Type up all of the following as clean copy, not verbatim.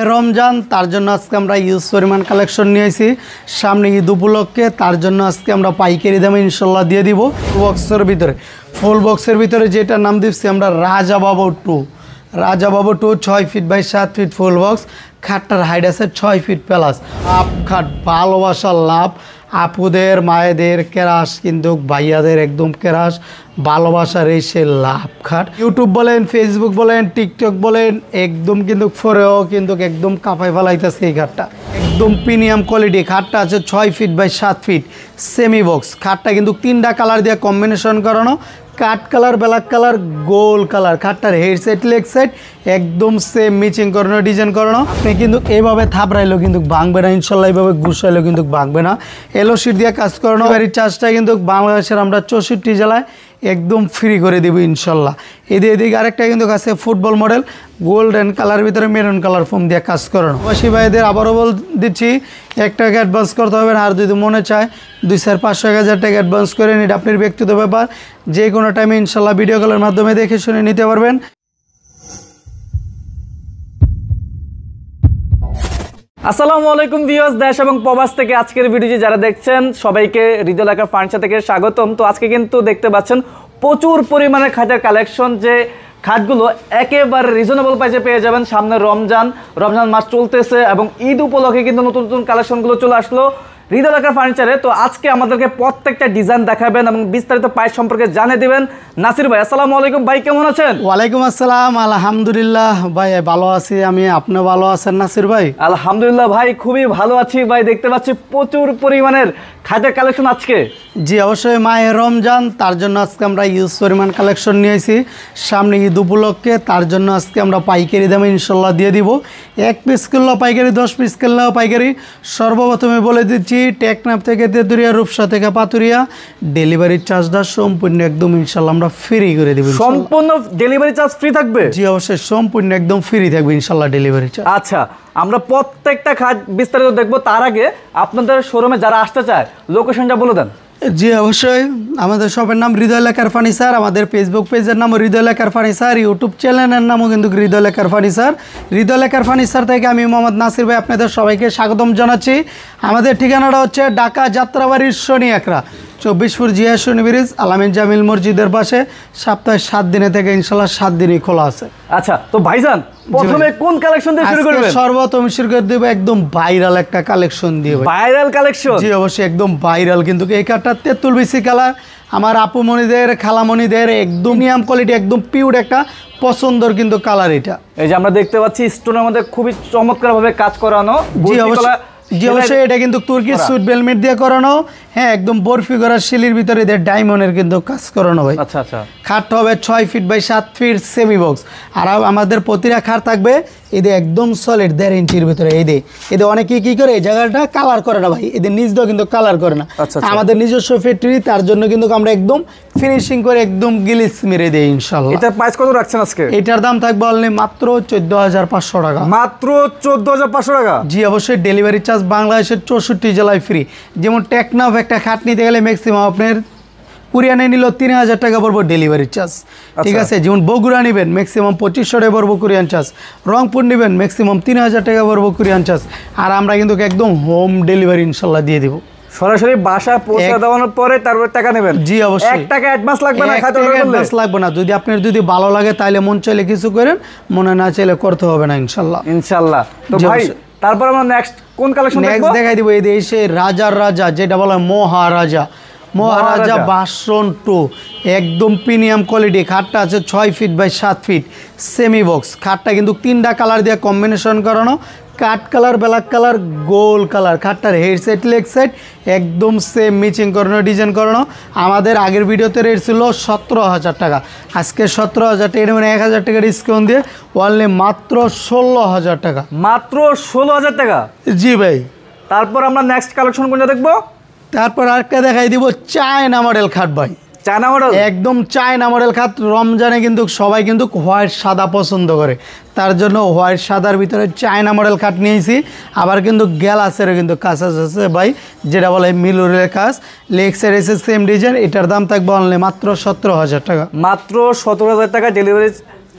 রমজান তার জন্য আজকে আমরা ইউজ পরিমাণ কালেকশন নিয়েছি। সামনে ঈদ উপলক্ষে তার জন্য আজকে আমরা পাইকারি দামে ইনশাল্লাহ দিয়ে দিব। বক্সের ভিতরে ফুল বক্সের ভিতরে যেটা নাম দিচ্ছি আমরা রাজা বাবু 2। রাজা Babu 2 6 feet by 7 feet full box. খাটটার হাইট আছে 6 ফিট প্লাস। আপ খাট ভালোবাসার লাভ, আপুদের মায়েদের কেরাস, কিন্তু ভাইয়াদের একদম কেরাস, ভালোবাসার এই সে লাভ খাট। ইউটিউব বলেন, ফেসবুক বলেন, টিকটক বলেন, একদম কিন্তু ফোরেও কিন্তু একদম কাঁপাই ফেলাইতেছে এই খাটটা। একদম প্রিমিয়াম কোয়ালিটি। খাটটা আছে 6 feet by 7 feet semi box. খাটটা কিন্তু 3টা কালার দিয়ে কম্বিনেশন করানো, কাঠ colour, black colour, gold colour. খাটটার হেড সাইড লেগ সাইড একদম সেম মিচিং করানো, ডিজাইন করানো। আপনি কিন্তু এইভাবে থাপড়াইলেও কিন্তু ভাঙবে না ইনশাল্লাহ, এইভাবে ঘুষাইলেও কিন্তু ভাঙবে না। এলো শিট দিয়ে কাজ করানো। গাড়ির চার্জটা কিন্তু বাংলাদেশের আমরা 64 জেলায় একদম ফ্রি করে দেবো ইনশাল্লাহ। এদিকে আরেকটা কিন্তু আছে ফুটবল মডেল, গোল্ডেন কালার ভিতরে মেরুন কালার ফোম দিয়ে কাজ করানো। প্রবাসী ভাইদের আবারও বল দিচ্ছি, 1 টাকা অ্যাডভান্স করতে হবে না। আর যদি মনে চায় 2,500-1,000 টাকা অ্যাডভান্স করে নিন, আপনার ব্যক্তিগত ব্যাপার। যে কোনো টাইমে ইনশাল্লাহ ভিডিও কলের মাধ্যমে দেখে শুনে নিতে পারবেন। আসসালামু আলাইকুম ভিউয়ার্স, দেশ এবং প্রবাস থেকে আজকের ভিডিওটি যারা দেখছেন সবাইকে হৃদয় লেখার ফার্নিচার থেকে স্বাগতম। তো আজকে কিন্তু দেখতে পাচ্ছেন প্রচুর পরিমাণে খাটের কালেকশন, যে খাটগুলো একেবারে রিজনেবল প্রাইসে পেয়ে যাবেন। সামনে রমজান মাস চলতেছে এবং ঈদ উপলক্ষে কিন্তু নতুন নতুন কালেকশনগুলো চলে আসলো হৃদয় লেখার ফার্নিচারে। তো আজকে আমাদেরকে প্রত্যেকটা ডিজাইন দেখাবেন এবং বিস্তারিত প্রাইস সম্পর্কে জানিয়ে দিবেন নাসির ভাই। আসসালামু আলাইকুম ভাই, কেমন আছেন? ওয়ালাইকুম আসসালাম, আলহামদুলিল্লাহ ভাই ভালো আছি আমি। আপনি ভালো আছেন নাসির ভাই? আলহামদুলিল্লাহ ভাই, খুবই ভালো আছি ভাই। দেখতে পাচ্ছি প্রচুর পরিমাণের খাটের কালেকশন আজকে। জি অবশ্যই, মাহে রমজান তার জন্য আজকে আমরা ইউজ পরিমাণ কালেকশন নিয়েছি। সামনে ঈদ উপলক্ষে তার জন্য আজকে আমরা পাইকারি দামে ইনশাল্লাহ দিয়ে দিব। 1 পিস কিনলেও পাইকারি, 10 পিস কিনলেও পাইকারি। সর্বপ্রথমে বলে দিচ্ছি, টেকনাফ থেকে তেতুরিয়া, রূপসা থেকে পাতুরিয়া, ডেলিভারি চার্জটা সম্পূর্ণ একদম ইনশাল্লাহ আমরা ফ্রি করে দেব। সম্পূর্ণ ডেলিভারি চার্জ ফ্রি থাকবে? জি অবশ্যই, সম্পূর্ণ একদম ফ্রি থাকবে ইনশাল্লাহ ডেলিভারি চার্জ। আচ্ছা, আমরা প্রত্যেকটা খাট বিস্তারিত দেখবো। তার আগে আপনাদের শোরুমে যারা আসতে চায় লোকেশনটা বলে দেন। জি অবশ্যই, আমাদের শপের নাম হৃদয় লেখার ফার্নিচার, আমাদের ফেসবুক পেজের নাম হৃদয় লেখার ফার্নিচার, ইউটিউব চ্যানেলের নামও কিন্তু হৃদয় লেখার ফার্নিচার। হৃদয় লেখার ফার্নিচার থেকে আমি মোহাম্মদ নাসির ভাই আপনাদের সবাইকে স্বাগতম জানাচ্ছি। আমাদের ঠিকানাটা হচ্ছে ঢাকা যাত্রাবাড়ির শনি একরা, 24 ফুট জিয়া শনি ব্রিজ, আলামিন জামিল মসজিদের পাশে। সপ্তাহে 7 দিনে থেকে ইনশাল্লাহ 7 দিনই খোলা আছে। আচ্ছা, তো ভাইজান প্রথমে কোন কালেকশন দিয়ে শুরু করবেন? সর্বপ্রথম শুরু করে দেব একদম ভাইরাল একটা কালেকশন দিয়ে। Viral collection? জি অবশ্যই, একদম ভাইরাল। কিন্তু এই কাঠটা তেঁতুল বিসি কালার, আমার আপুমণিদের, খালামণিদের একদম প্রিমিয়াম কোয়ালিটি, একদম পিওর একটা পছন্দের কিন্তু কালার এটা। এই যে আমরা দেখতে পাচ্ছি স্টোনের মধ্যে খুবই চমৎকার ভাবে কাজ করানো। জি অবশ্যই, এটা কিন্তু তুর্কির সুট বেলমেট দিয়ে করানো। হ্যাঁ, একদম বরফি করা শিলির ভিতরে ডায়মন্ডের কিন্তু কাজ করানো হয়। আচ্ছা আচ্ছা। খাটটা হবে 6 feet by 7 feet semi box. আর আমাদের প্রতিটা খাট থাকবে এদের একদম সলিড 1.5 ইঞ্চির ভিতরে। এদের অনেকে কি করে এই জায়গাটা কালার করে না ভাই, এদের নিজ দিয়েও কিন্তু কালার করে না। আমাদের নিজস্ব ফ্যাক্টরি, তার জন্য কিন্তু আমরা একদম ফিনিশিং করে একদম গ্লিস মেরে দেই ইনশাআল্লাহ। এটার প্রাইস কত রাখছেন আজকে? এটার দাম থাকবে অনলি মাত্র 14,500 টাকা। মাত্র 14,500 টাকা? জি অবশ্যই, ডেলিভারি চার্জ বাংলাদেশের 64 জেলায় ফ্রি। যেমন টেকনাফ একটা খাট নিতে গেলে ম্যাক্সিমাম আপনার কুরিয়ানে নিল 3,000 টাকা পড়বো ডেলিভারি চার্জ, ঠিক আছে। যেমন বগুড়া নেবেন ম্যাক্সিমাম 2500 টাকা পড়বো কুরিয়ান চার্জ। রংপুর নেবেন ম্যাক্সিমাম 3,000 টাকা পড়বো কুরিয়ান চার্জ। আর আমরা কিন্তু একদম হোম ডেলিভারি ইনশাল্লাহ দিয়ে দিব। সরাসরি বাসা পৌঁছে দেওয়ানোর পরে তারপর টাকা নেবেন? জি অবশ্যই। 1 টাকা অ্যাডভান্স লাগবে না? অ্যাডভান্স লাগবে না। যদি আপনার যদি ভালো লাগে তাহলে মন চাইলে কিছু করেন, মনে না চাইলে করতে হবে না ইনশাল্লাহ। ইনশাল্লাহ। তো ভাই তারপর আমরা নেক্সট কোন কালেকশন দেখব? নেক্সট দেখাই দিব এই দেশে রাজার রাজা, যেটা বলা হয় মহারাজা ভার্সন 2, একদম প্রিমিয়াম কোয়ালিটি। খাটটা আছে 6 feet by 7 feet semi box. খাটটা কিন্তু 3টা কালার দিয়ে কম্বিনেশন করানো, কাঠ colour, black colour, gold colour. খাটটার হেড সাইড লেগ সাইড একদম সেম মিচিং করানো, ডিজাইন করানো। আমাদের আগের ভিডিওতে রেট ছিল 17,000 টাকা, আজকে 17,000 টাকা, মানে 1,000 টাকা ডিসকাউন্ট দিয়ে অনলি মাত্র 16,000 টাকা। মাত্র 16,000 টাকা? জি ভাই। তারপর আমরা নেক্সট কালেকশন কোনটা দেখবো? তারপর আরেকটা দেখাই দিব চায়না মডেল খাট ভাই। China model? একদম চায়না মডেল খাট। রমজানে কিন্তু সবাই কিন্তু হোয়াইট সাদা পছন্দ করে, তার জন্য হোয়াইট সাদার ভিতরে চায়না মডেল খাট নিয়েছি। আবার কিন্তু গ্যালাসেরও কিন্তু কাজ আছে ভাই, যেটা বলে মিলুরের কাজ। লেক্সের এসে সেম ডিজাইন। এটার দাম থাকবে অনলি মাত্র 17,000 টাকা। মাত্র 17,000 টাকা ডেলিভারি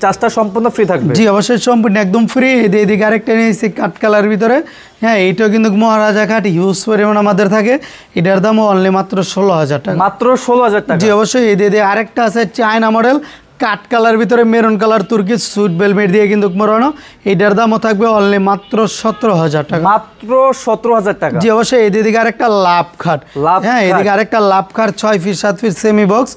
চার্জটা সম্পূর্ণ ফ্রি থাকবে? জি অবশ্যই সম্পূর্ণ একদম ফ্রি। এদিকে আরেকটা নিয়েছি কাঠ কালার ভিতরে, হ্যাঁ এইটাও কিন্তু মহারাজা কাঠ হিউজ পরিমাণ আমাদের থাকে। এটার দামও অনলি মাত্র 16,000 টাকা। মাত্র 16,000 টাকা? জি অবশ্যই। এদিকে আরেকটা আছে চায়না মডেল কাঠ কালার ভিতরে মেরুন কালার তুর্কি সুইট বেলমেট দিয়ে কিন্তু মোড়ানো। এটার দামও থাকবে অনলি মাত্র 17,000 টাকা। মাত্র 17,000 টাকা? জি অবশ্যই। এদিকে আরেকটা লাভ খাট, হ্যাঁ এদিকে আরেকটা লাভ খাট 6 ফিট 7 ফিট সেমি বক্স।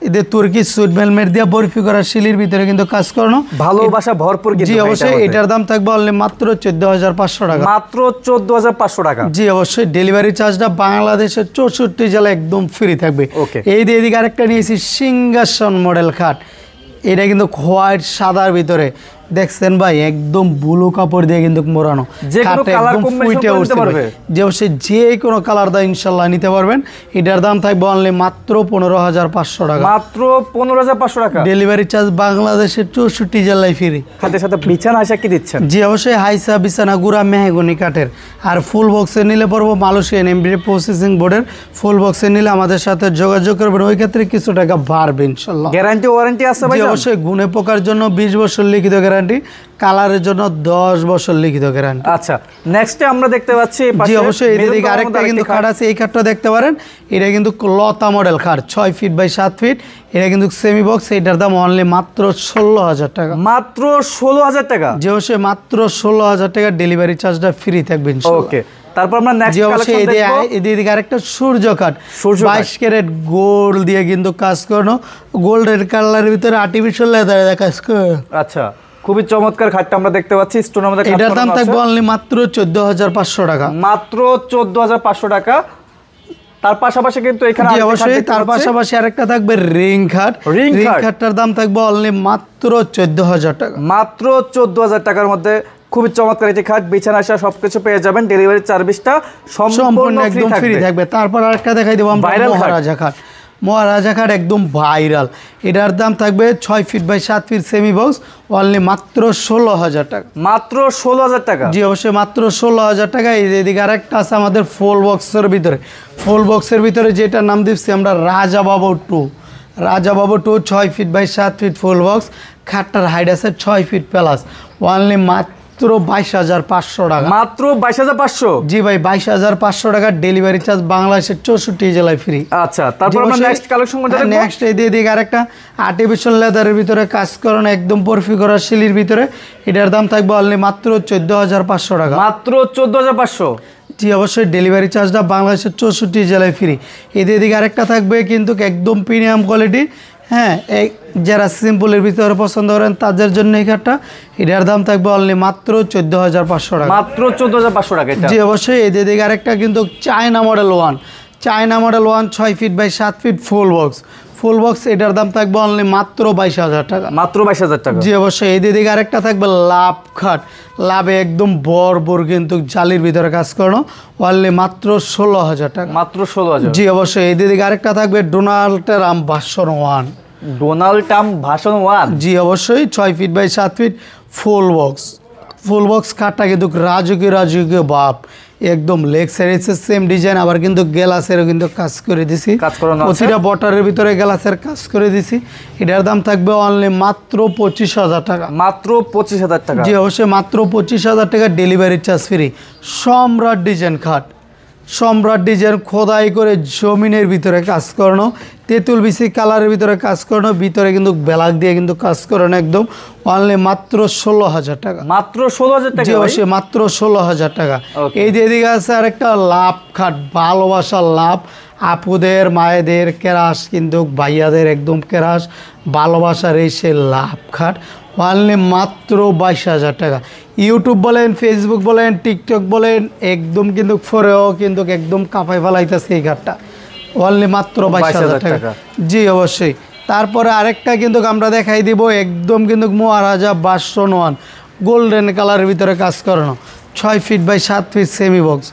এদের তুর্কি সুইট বেলমেট দিয়ে বরফি করা শিলির ভিতরে কিন্তু কাজ করানো, ভালোবাসা ভরপুর। জি অবশ্যই। এটার দাম থাকবে অনলি মাত্র 14,500 টাকা। মাত্র 14,500 টাকা? জি অবশ্যই। ডেলিভারি চার্জটা বাংলাদেশের 64 জেলা একদম ফ্রি থাকবে। এই এদিকে আরেকটা নিয়েছি সিংহাসন মডেল খাট। এটা কিন্তু হোয়াইট সাদার ভিতরে দেখছেন ভাই, একদম ব্লু কাপড় দিয়ে কিন্তু মোড়ানো। যে অবশ্যই যে কোনো কালার দা ইনশাল্লাহ নিতে পারবেন। এটার দাম থাকবে অনলি মাত্র 15,500 টাকা। মাত্র 15,500 টাকা? ডেলিভারি চার্জ বাংলাদেশের 64 জেলায় ফ্রি। খাটের সাথে বিছানা আসা কি দিচ্ছেন? জি অবশ্যই। হাইসা বিছানা গুড়া মেহগনি কাঠের। আর ফুল বক্সে নিলে পড়বো মালয়েশিয়ান এমব্রয়ডারি প্রসেসিং বোর্ডের। ফুল বক্সে নিলে আমাদের সাথে যোগাযোগ করবেন, ওই ক্ষেত্রে কিছু টাকা বাড়বে ইনশাল্লাহ। গ্যারান্টি ওয়ারেন্টি আছে ভাই? অবশ্যই। গুণে পোকার জন্য 20 বছর লিখিত গ্যারান্টি, কালারের জন্য 10 বছর লিখিত গ্যারান্টি। আচ্ছা, নেক্সটে আমরা দেখতে পাচ্ছি জি অবশ্যই। এদিকে আরেকটা কিন্তু খাট আছে, এই খাটটা দেখতে পারেন। এটা কিন্তু লতা মডেল খাট 6 ফিট বাই 7 ফিট। এটা কিন্তু সেমি বক্স। এটার দাম অনলি মাত্র 16,000 টাকা। মাত্র 16,000 টাকা? জি অবশ্যই। মাত্র 16,000 টাকা। ডেলিভারি চার্জটা ফ্রি থাকবে ইনশাআল্লাহ। ওকে, তারপর আমরা নেক্সট কালেকশন দেখব। এদিকে আরেকটা সূর্য কাঠ 22 ক্যারেট গোল্ড দিয়ে কিন্তু কাজ করানো, গোল্ডের কালারের ভিতরে আর্টিফিশিয়াল লেদারে কাজ করে। আচ্ছা, খুবই চমৎকার খাটটা আমরা দেখতে পাচ্ছি। স্টোনের মধ্যে এটার দাম থাকবে অনলি মাত্র 14,500 টাকা। মাত্র 14,500 টাকা। তার পাশাপাশি কিন্তু এখানে অবশ্যই তার পাশাপাশি আরেকটা থাকবে রিং খাট। রিং খাটটার দাম থাকবে অনলি মাত্র 14,000 টাকা। মাত্র 14,000 টাকার মধ্যে খুবই চমৎকার একটি খাট। বিছানা আসা সবকিছু পেয়ে যাবেন। ডেলিভারি সার্ভিসটা সম্পূর্ণ একদম ফ্রি থাকবে। তারপর আরেকটা দেখাই দেব আমরা, মহারাজা খাট। মহারাজা খাট একদম ভাইরাল। এটার দাম থাকবে 6 feet by 7 feet semi box, only মাত্র 16,000 টাকা। মাত্র 16,000 টাকা? জি অবশ্যই। মাত্র 16,000 টাকা। এদিকে আরেকটা আছে আমাদের ফুল বক্সের ভিতরে। ফুল বক্সের ভিতরে যেটার নাম দিচ্ছি আমরা রাজা বাবু 2। রাজা Babu 2 6 feet by 7 feet full box. খাটটার হাইট আছে 6 ফিট প্লাস, অনলি মাত্র 22,500 টাকা। মাত্র 22,500? জি ভাই, 22,500 টাকা। ডেলিভারি চার্জ বাংলাদেশের 64 জেলায় ফ্রি। আচ্ছা, তারপর আমরা নেক্সট কালেকশন দেখব। নেক্সট এদিকে আরেকটা আর্টিফিশিয়াল লেদারের ভিতরে কাজ করানো, একদম বরফি করা শিলির ভিতরে। এটার দাম থাকবে অনলি মাত্র 14,500 টাকা। মাত্র 14,500? জি অবশ্যই। ডেলিভারি চার্জটা বাংলাদেশের 64 জেলায় ফ্রি। এদিকে আরেকটা থাকবে কিন্তু একদম প্রিমিয়াম কোয়ালিটি, হ্যাঁ যারা সিম্পলের ভিতরে পছন্দ করেন তাদের জন্য এই খাটটা। এটার দাম থাকবে অনলি মাত্র 14,500 টাকা। মাত্র 14,500 টাকা? জি অবশ্যই। এদিকে আরেকটা কিন্তু China model 1। China model 1 6 feet by 7 feet full box. Full box. এটার দাম থাকবে অনলি মাত্র 22,000 টাকা। মাত্র 22,000 টাকা? জি অবশ্যই। এদিকে আরেকটা থাকবে লাভ খাট। লাভে একদম বড় কিন্তু জালির ভিতরে কাজ করানো, অনলি মাত্র 16,000 টাকা। মাত্র 16,000? জি অবশ্যই। এদিকে আরেকটা থাকবে Donald Trump version 1। Donald Trump version 1? জি অবশ্যই। 6 feet by 7 feet full box. Full box খাটটা কিন্তু রাজকীয় বাপ, একদম লেগ সাইডে সেম ডিজাইন, আবার কিন্তু গ্লাসেরও কিন্তু কাজ করে দিছি। প্রতিটা বটারের ভিতরে গ্লাসের কাজ করে দিছি। এটার দাম থাকবে অনলি মাত্র 25,000 টাকা। মাত্র 25,000 টাকা? জি অবশ্যই। মাত্র 25,000 টাকা। Delivery charge free. সম্রাট ডিজাইন খাট। সম্রাট ডিজাইন খোদাই করে জমিনের ভিতরে কাজ করানো, তেঁতুল বিসি কালারের ভিতরে কাজ করানো, ভিতরে কিন্তু ব্ল্যাক দিয়ে কিন্তু কাজ করানো, একদম অনলি মাত্র 16,000 টাকা। মাত্র 16,000 টাকা? জি অবশ্যই। মাত্র 16,000 টাকা। এই যে এদিকে আছে আরেকটা লাভ খাট, ভালোবাসার লাভ। আপুদের মায়েদের কেরাস কিন্তু ভাইয়াদের একদম কেরাস, ভালোবাসার এই সে লাভ খাট, অনলি মাত্র 22,000 টাকা। ইউটিউব বলেন, ফেসবুক বলেন, টিকটক বলেন, একদম কিন্তু ফরেও কিন্তু একদম কাঁপাই ফেলাইতেছে এই খাটটা, অনলি মাত্র 22,000 টাকা। জি অবশ্যই। তারপরে আরেকটা কিন্তু আমরা দেখাই দিব, একদম কিন্তু মহারাজা ভার্সন 1 গোল্ডেন কালারের ভিতরে কাজ করানো, 6 feet by 7 feet semi box,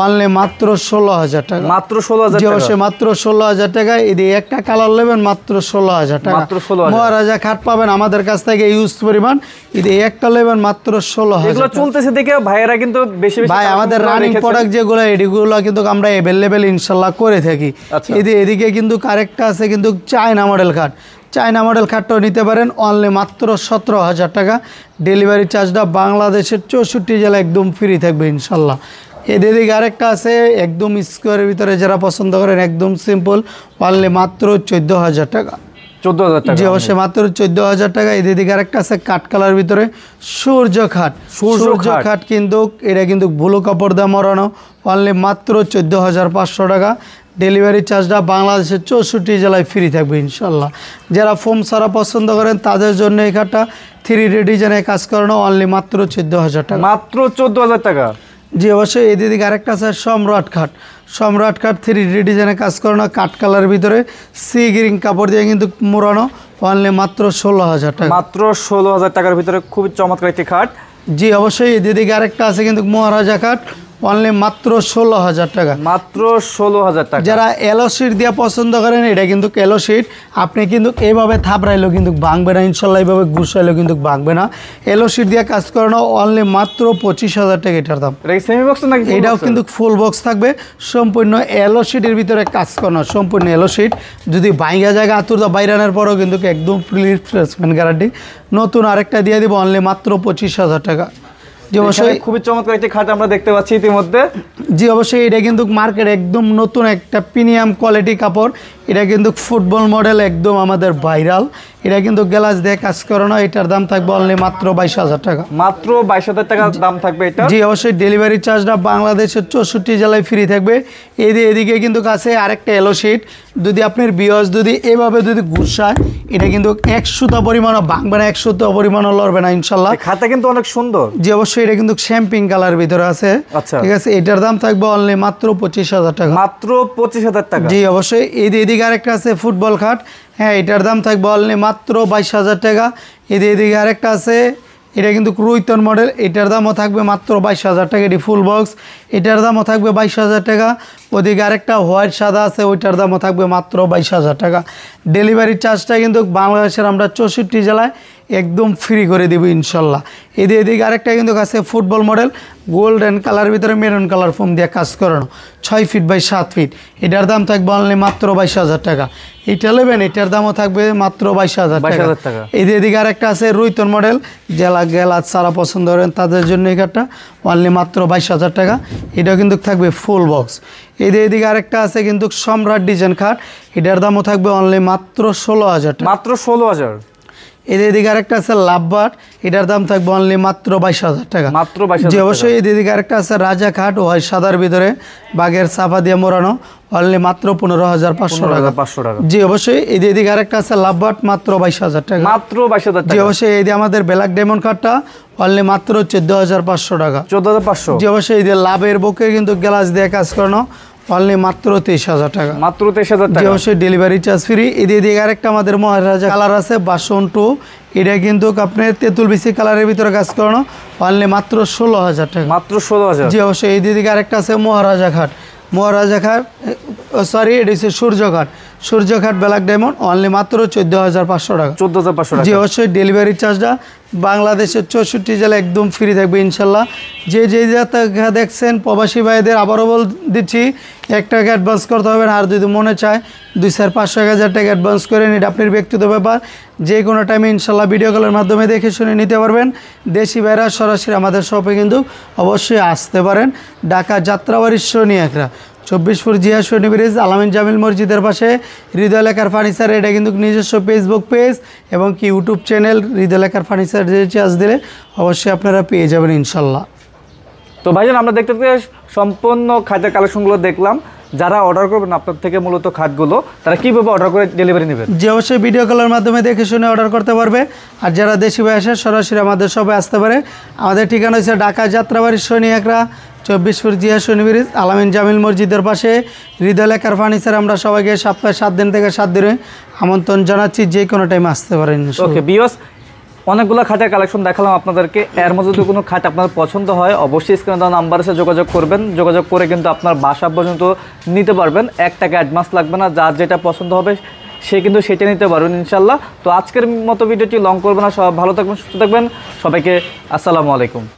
only মাত্র 16,000 টাকা। মাত্র 16,000 টাকা? অবশ্যই। মাত্র 16,000 টাকা। এই একটা কালার নেবেন মাত্র 16,000 টাকা। মাত্র 16,000? মহারাজা খাট পাবেন আমাদের কাছ থেকে ইউজ পরিমাণ। এই একটা নেবেন মাত্র 16,000। এগুলো চলতেছে দেখে ভাইয়েরা কিন্তু বেশি ভাই আমাদের রানিং প্রোডাক্ট যেগুলো এগুলো কিন্তু আমরা অ্যাভেলেবেল ইনশাল্লাহ করে থাকি। এদিকে কিন্তু আরেকটা আছে কিন্তু চায়না মডেল খাট। চায়না মডেল খাটটাও নিতে পারেন অনলি মাত্র 17,000 টাকা। ডেলিভারি চার্জটা বাংলাদেশের 64 জেলা একদম ফ্রি থাকবে ইনশাল্লাহ। এদের দিকে আরেকটা আছে একদম স্কোয়ারের ভিতরে, যারা পছন্দ করেন একদম সিম্পল, অনলি মাত্র 14,000 টাকা। 14,000 টাকা? জি অবশ্যই মাত্র 14,000 টাকা। এদের দিকে আরেকটা আছে কাঠ কালার ভিতরে সূর্য খাট। সূর্য খাট কিন্তু এটা কিন্তু ব্লু কাপড় দিয়ে মরানো, অনলি মাত্র 14,500 টাকা। ডেলিভারি চার্জটা বাংলাদেশের 64 জেলায় ফ্রি থাকবে ইনশাল্লাহ। যারা ফোম ছাড়া পছন্দ করেন তাদের জন্য এই খাটটা 3D ডিজাইনে কাজ করানো, অনলি মাত্র 14,000 টাকা। মাত্র 14,000 টাকা? জি অবশ্যই। এদের দিকে আরেকটা আছে সম্রাট খাট। সম্রাট খাট 3D ডিজাইনে কাজ করানো, কাঠ কালারের ভিতরে সি গ্রিন কাপড় দিয়ে কিন্তু মোড়ানো, অনলি মাত্র 16,000 টাকা। মাত্র 16,000 টাকার ভিতরে খুবই চমৎকার একটি খাট। জি অবশ্যই। এদের দিকে আরেকটা আছে কিন্তু মহারাজা খাট, অনলি মাত্র 16,000 টাকা। মাত্র 16,000 টাকা। যারা এলো শিট দিয়ে পছন্দ করেন, এটা কিন্তু এলো শিট, আপনি কিন্তু এইভাবে থাপড়াইলেও কিন্তু ভাঙবে না ইনশাল্লাহ, এইভাবে গুছাইলেও কিন্তু ভাঙবে না। এলো শিট দিয়ে কাজ করানো, অনলি মাত্র 25,000 টাকা এটার দাম। এটা কি সেমি বক্স নাকি? এটাও কিন্তু ফুল বক্স থাকবে, সম্পূর্ণ এলো শিটের ভিতরে কাজ করানো, সম্পূর্ণ এলো শিট। যদি বাইঙ্গা জায়গা আতুরদা বাইরে আনার পরেও কিন্তু একদম ফ্রি রিপ্লেসমেন্ট গ্যারান্টি। নতুন আরেকটা দিয়ে দিব অনলি মাত্র 25,000 টাকা। জি অবশ্যই খুবই চমৎকার একটি খাট আমরা দেখতে পাচ্ছি ইতিমধ্যে। জি অবশ্যই। এটা কিন্তু মার্কেট একদম নতুন একটা প্রিমিয়াম কোয়ালিটি কাপড়। এটা কিন্তু ফুটবল মডেল, একদম আমাদের ভাইরাল। এটা কিন্তু গ্লাস দিয়ে কাজ করানো। এটার দাম থাকবে অনলি মাত্র 22,000 টাকা। মাত্র 22,000 টাকা দাম থাকবে এটা? জি অবশ্যই। ডেলিভারি চার্জটা বাংলাদেশের 64 জেলায় ফ্রি থাকবে। এদিকে কিন্তু কাছে আরেকটা এলো শিট, যদি আপনার বিয়স যদি এভাবে যদি ঘুষায়, এটা কিন্তু 1 সুতা পরিমাণও ভাঙবে না, 1 সুতা পরিমাণও লড়বে না ইনশাল্লাহ। খাতা কিন্তু অনেক সুন্দর। জি অবশ্যই। এটা কিন্তু শ্যাম্পিং কালার ভিতরে আছে। আচ্ছা ঠিক আছে। এটার দাম থাকবে অনলি মাত্র 25,000 টাকা। মাত্র 25,000 টাকা? জি অবশ্যই। এদিকে আরেকটা আছে ফুটবল খাট, হ্যাঁ এটার দাম থাকবে অনলি মাত্র 22,000 টাকা। এদিকে আরেকটা আছে, এটা কিন্তু রুইতন মডেল, এটার দামও থাকবে মাত্র 22,000 টাকা। এটি ফুল বক্স, এটার দামও থাকবে 22,000 টাকা। ওদিকে আরেকটা হোয়াইট সাদা আছে, ওইটার দামও থাকবে মাত্র 22,000 টাকা। ডেলিভারি চার্জটা কিন্তু বাংলাদেশের আমরা 64 জেলায় একদম ফ্রি করে দেবো ইনশাল্লাহ। এদিকে আরেকটা কিন্তু আছে ফুটবল মডেল, গোল্ডেন কালার ভিতরে মেরুন কালার ফোম দিয়ে কাজ করানো, 6 ফিট বাই 7 ফিট। এটার দাম থাকবে অনলি মাত্র 22,000 টাকা। এটা নেবেন, এটার দামও থাকবে মাত্র 22,000 টাকা। এদিকে আরেকটা আছে রুইতন মডেল, জেলা গেলাত সারা পছন্দ করেন তাদের জন্য এই কাঠটা অনলি মাত্র 22,000 টাকা। এটাও কিন্তু থাকবে ফুল বক্স। এদিকে আরেকটা আছে কিন্তু সম্রাট ডিজাইন খাট, এটার দামও থাকবে অনলি মাত্র 16,000 টাকা। মাত্র 16,000? এদিকে আরেকটা আছে লাভবাট, এটার দাম থাকবে অনলি মাত্র 22,000 টাকা। মাত্র 22,000? জি অবশ্যই। এদিকে আরেকটা আছে রাজা খাট, হয় সাদার ভিতরে বাঘের ছাপা দিয়ে মোড়ানো, অনলি মাত্র 15,500 টাকা। জি অবশ্যই। এদিকে আরেকটা আছে লাভবাট, মাত্র 22,000 টাকা। মাত্র 22,000 টাকা? জি অবশ্যই। এই যে আমাদের ব্ল্যাক ডায়মন্ড খাটটা অনলি মাত্র 14,500 টাকা। 14,500? জি অবশ্যই। এই যে লাভের বুকে কিন্তু গ্লাস দিয়ে কাজ করানো, অনলি মাত্র 23,000 টাকা। মাত্র 23,000 টাকা? জি অবশ্যই। Delivery charge free. এদিকে আরেকটা আমাদের মহারাজা কালার আছে বাসন 2, এটা কিন্তু আপনার তেঁতুল বিসি কালারের ভিতরে কাজ করানো, অনলি মাত্র 16,000 টাকা। মাত্র 16,000? জি অবশ্যই। এদিকে আরেকটা আছে মহারাজা খাট, মহারাজা খাট সরি এটা হচ্ছে সূর্য খাট, সূর্য খাট ব্ল্যাক ডায়মন্ড, অনলি মাত্র 14,500 টাকা। 14,500 টাকা? জি অবশ্যই। ডেলিভারি চার্জটা বাংলাদেশের 64 জেলা একদম ফ্রি থাকবে ইনশাল্লাহ। যে জায়গা দেখছেন প্রবাসী ভাইদের আবারও বল দিচ্ছি, 1 টাকা অ্যাডভান্স করতে হবে না। আর যদি মনে চায় 2,500-1,000 টাকা অ্যাডভান্স করে নিন, আপনার ব্যক্তিগত ব্যাপার। যে কোনো টাইমে ইনশাল্লাহ ভিডিও কলের মাধ্যমে দেখে শুনে নিতে পারবেন। দেশি ভাইরা সরাসরি আমাদের শপে কিন্তু অবশ্যই আসতে পারেন। ঢাকা যাত্রাবাড়ি শনিয়াকড়া 24 ফুট জিয়া শনি ব্রিজ, আলামিন জামিল মসজিদের পাশে হৃদয় লেখার ফার্নিচার। এটা কিন্তু নিজস্ব ফেসবুক পেজ এবং কি ইউটিউব চ্যানেল হৃদয় লেখার ফার্নিচার, যে চার্জ দিলে অবশ্যই আপনারা পেয়ে যাবেন ইনশাল্লাহ। তো ভাইজান আমরা দেখতে সম্পূর্ণ খাটের কালেকশনগুলো দেখলাম। যারা অর্ডার করবেন আপনার থেকে মূলত খাটগুলো, তারা কীভাবে অর্ডার করে ডেলিভারি নেবেন? যে অবশ্যই ভিডিও কলের মাধ্যমে দেখে শুনে অর্ডার করতে পারবে। আর যারা দেশি ভাই আসে সরাসরি আমাদের শপে আসতে পারে। আমাদের ঠিকানা হচ্ছে ঢাকা যাত্রাবাড়ি শনিয়াকড়া 24 ফুট জিয়া শনি ব্রিজ, আলামিন জামিল মসজিদের পাশে হৃদয় লেখার ফার্নিচার। আমরা সবাইকে সপ্তাহে 7 দিন থেকে 7 দিনে আমন্ত্রণ জানাচ্ছি, যে কোনো টাইমে আসতে পারেন। ওকে বিয়স, অনেকগুলো খাটের কালেকশন দেখালাম আপনাদেরকে। এর মধ্যে যদি কোনো খাট আপনার পছন্দ হয় অবশ্যই স্ক্রিনে দেওয়া নাম্বারে যোগাযোগ করবেন। যোগাযোগ করে কিন্তু আপনার বাসা পর্যন্ত নিতে পারবেন। 1 টাকা অ্যাডভান্স লাগবে না। যার যেটা পছন্দ হবে সে কিন্তু সেটা নিতে পারবেন ইনশাল্লাহ। তো আজকের মতো ভিডিওটি লং করবে না। সবাই ভালো থাকবেন, সুস্থ থাকবেন। সবাইকে আসসালামু আলাইকুম।